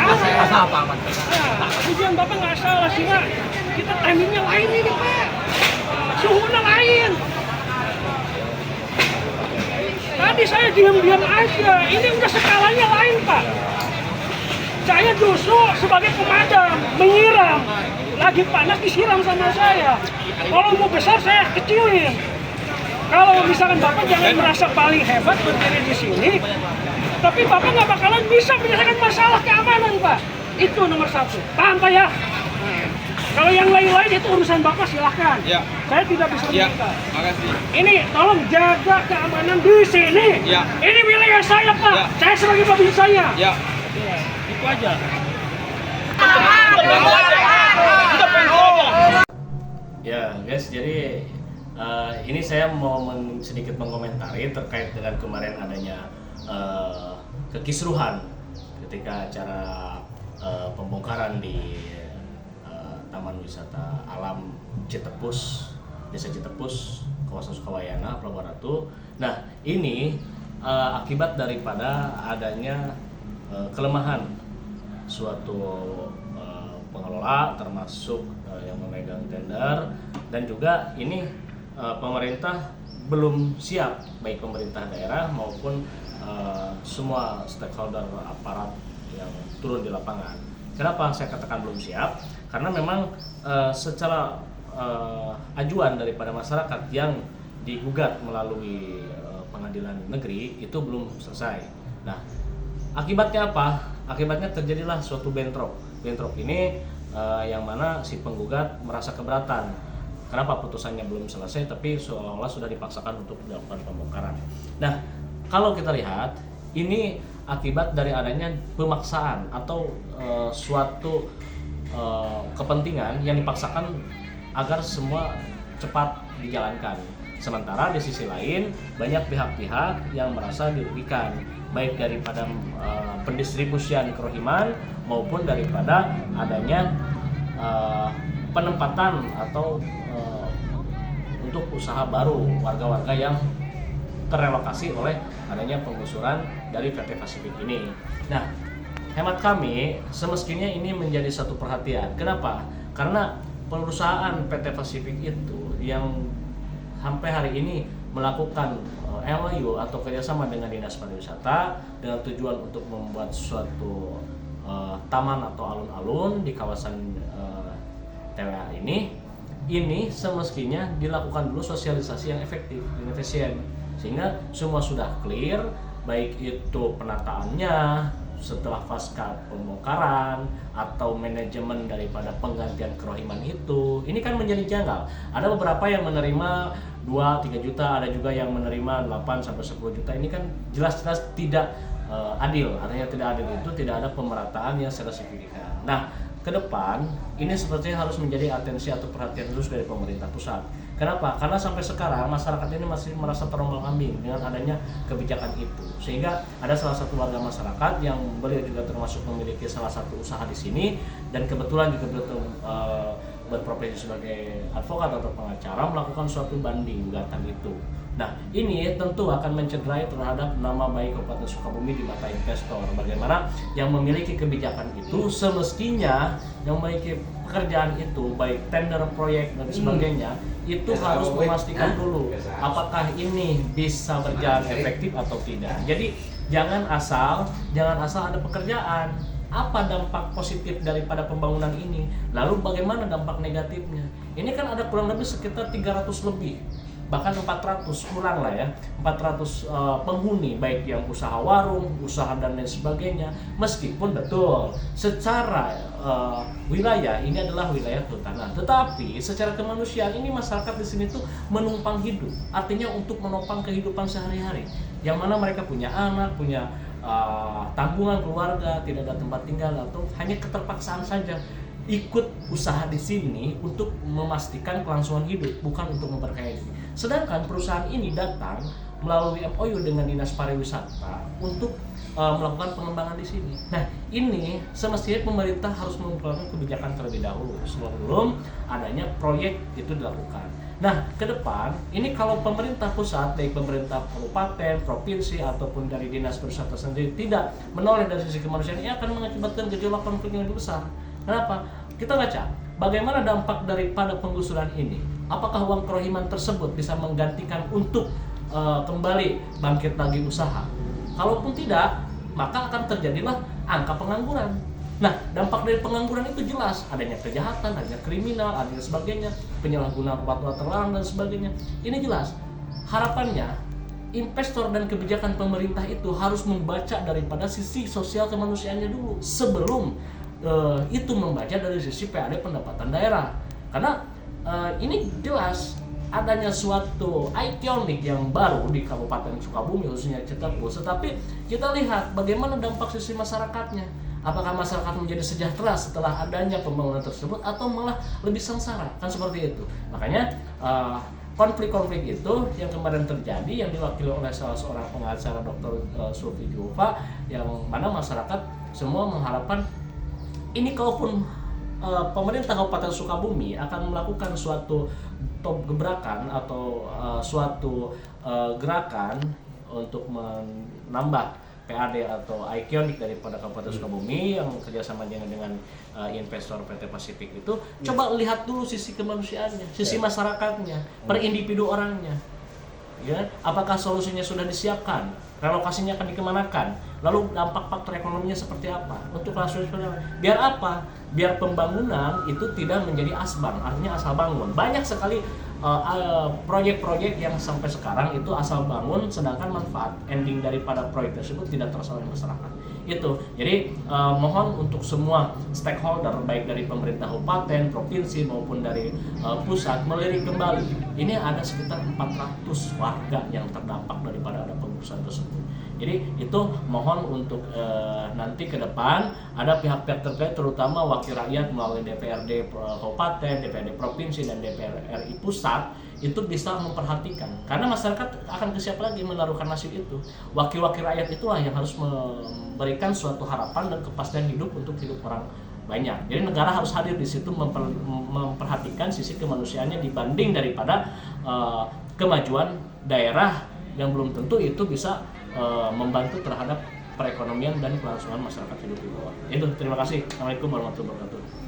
Masa apa? Tujuan Bapak nggak salah sih, Pak. Kita timingnya lain ini, Pak. Suhunya lain. Tadi saya diam-diam aja. Ini udah skalanya lain, Pak. Saya justru sebagai pemadam menyiram. Lagi panas disiram sama saya. Kalau mau besar saya kecilin. Kalau misalkan Bapak jangan merasa paling hebat berdiri di sini, tapi Bapak nggak bakalan bisa menyelesaikan masalah keamanan, Pak. Itu nomor satu. Paham, Pak ya? Kalau yang lain-lain itu urusan Bapak, silahkan. Ya. Saya tidak bisa Ya, minta. makasih. Ini tolong jaga keamanan di sini. Ya. Ini wilayah saya, Pak. Ya. Saya sebagai babin saya. Ya. Itu aja. Ya guys, jadi ini saya mau sedikit mengomentari terkait dengan kemarin adanya kekisruhan ketika acara pembongkaran di Taman Wisata Alam Citepus, Desa Citepus, kawasan Sukawayana, Pelabuhan Ratu. Nah, ini akibat daripada adanya kelemahan suatu pengelola, termasuk yang memegang tender, dan juga ini pemerintah belum siap, baik pemerintah daerah maupun semua stakeholder aparat yang turun di lapangan. Kenapa saya katakan belum siap? Karena memang secara ajuan daripada masyarakat yang digugat melalui pengadilan negeri itu belum selesai. Nah, akibatnya apa? Akibatnya terjadilah suatu bentrok. Bentrok ini yang mana si penggugat merasa keberatan. Kenapa putusannya belum selesai tapi seolah-olah sudah dipaksakan untuk dilakukan pembongkaran. Nah, kalau kita lihat ini akibat dari adanya pemaksaan atau suatu kepentingan yang dipaksakan agar semua cepat dijalankan. Sementara di sisi lain banyak pihak-pihak yang merasa dirugikan, baik daripada pendistribusian kerohiman maupun daripada adanya penempatan atau untuk usaha baru warga-warga yang terrelokasi oleh adanya penggusuran dari PT Pasifik ini. Nah, hemat kami semestinya ini menjadi satu perhatian. Kenapa? Karena perusahaan PT Pasifik itu yang sampai hari ini melakukan MOU atau kerjasama dengan Dinas Pariwisata dengan tujuan untuk membuat suatu taman atau alun-alun di kawasan TWA ini semestinya dilakukan dulu sosialisasi yang efektif dan efisien sehingga semua sudah clear, baik itu penataannya setelah pasca pembongkaran atau manajemen daripada penggantian kerohiman itu. Ini kan menjadi janggal. Ada beberapa yang menerima 2-3 juta, ada juga yang menerima 8-10 juta. Ini kan jelas-jelas tidak adil. Artinya tidak adil itu tidak ada pemerataan yang secara signifikan. Nah, ke depan ini sepertinya harus menjadi atensi atau perhatian khusus dari pemerintah pusat. Kenapa? Karena sampai sekarang masyarakat ini masih merasa terombang-ambing dengan adanya kebijakan itu. Sehingga ada salah satu warga masyarakat yang beliau juga termasuk memiliki salah satu usaha di sini dan kebetulan juga berprofesi sebagai advokat atau pengacara melakukan suatu banding gugatan itu. Nah, ini tentu akan mencederai terhadap nama baik Kabupaten Sukabumi di mata investor. Bagaimana yang memiliki kebijakan itu semestinya yang memiliki pekerjaan itu baik tender proyek dan sebagainya itu harus memastikan dulu apakah ini bisa berjalan efektif atau tidak. Jadi jangan asal ada pekerjaan. Apa dampak positif daripada pembangunan ini? Lalu bagaimana dampak negatifnya? Ini kan ada kurang lebih sekitar 300 lebih, bahkan 400 kurang lah ya, 400 penghuni baik yang usaha warung, usaha dan lain sebagainya. Meskipun betul secara wilayah ini adalah wilayah kehutanan, tetapi secara kemanusiaan ini masyarakat di sini tuh menumpang hidup, artinya untuk menopang kehidupan sehari-hari, yang mana mereka punya anak, punya tanggungan keluarga, tidak ada tempat tinggal atau hanya keterpaksaan saja ikut usaha di sini untuk memastikan kelangsungan hidup, bukan untuk memperkaya diri. Sedangkan perusahaan ini datang melalui MOU dengan Dinas Pariwisata untuk melakukan pengembangan di sini. Nah, ini semestinya pemerintah harus mengeluarkan kebijakan terlebih dahulu sebelum adanya proyek itu dilakukan. Nah, ke depan ini kalau pemerintah pusat, baik pemerintah kabupaten, provinsi ataupun dari dinas pariwisata sendiri tidak menoleh dari sisi kemanusiaan, ini akan mengakibatkan gejolak konflik yang lebih besar. Kenapa? Kita baca bagaimana dampak daripada penggusuran ini. Apakah uang kerohiman tersebut bisa menggantikan untuk kembali bangkit lagi usaha? Kalaupun tidak, maka akan terjadilah angka pengangguran. Nah, dampak dari pengangguran itu jelas, adanya kejahatan, adanya kriminal, adanya sebagainya, penyalahgunaan fatwa terlarang dan sebagainya. Ini jelas. Harapannya investor dan kebijakan pemerintah itu harus membaca daripada sisi sosial kemanusiaannya dulu sebelum itu membaca dari sisi PAD pendapatan daerah. Karena ini jelas adanya suatu ikonik yang baru di Kabupaten Sukabumi khususnya Citepus, tetapi kita lihat bagaimana dampak sisi masyarakatnya. Apakah masyarakat menjadi sejahtera setelah adanya pembangunan tersebut atau malah lebih sengsara? Kan seperti itu. Makanya konflik-konflik itu yang kemarin terjadi yang diwakili oleh salah seorang pengacara Dr. Sulfi Jufa, yang mana masyarakat semua mengharapkan ini kalaupun pemerintah Kabupaten Sukabumi akan melakukan suatu gebrakan atau suatu gerakan untuk menambah PAD atau ikonik daripada Kabupaten Sukabumi yang kerjasama dengan investor PT Pasifik itu, coba lihat dulu sisi kemanusiaannya, sisi masyarakatnya, per individu orangnya. Ya, apakah solusinya sudah disiapkan? Relokasinya akan dikemanakan? Lalu dampak faktor ekonominya seperti apa? Untuk langsung biar apa? Biar pembangunan itu tidak menjadi asbang, artinya asal bangun. Banyak sekali proyek-proyek yang sampai sekarang itu asal bangun, sedangkan manfaat ending daripada proyek tersebut tidak terasa oleh masyarakat. Itu. Jadi mohon untuk semua stakeholder baik dari pemerintah kabupaten, provinsi maupun dari pusat melirik kembali. Ini ada sekitar 400 warga yang terdampak daripada ada penggusuran tersebut. Jadi itu mohon untuk nanti ke depan ada pihak-pihak terkait, terutama wakil rakyat melalui DPRD kabupaten, DPRD provinsi dan DPR RI pusat, itu bisa memperhatikan, karena masyarakat akan kesiap lagi menaruhkan nasib itu. Wakil-wakil rakyat itulah yang harus memberikan suatu harapan dan kepastian hidup untuk hidup orang banyak. Jadi negara harus hadir di situ memperhatikan sisi kemanusiaannya dibanding daripada kemajuan daerah yang belum tentu itu bisa membantu terhadap perekonomian dan kelangsungan masyarakat hidup di bawah. Itu, terima kasih. Assalamualaikum warahmatullahi wabarakatuh.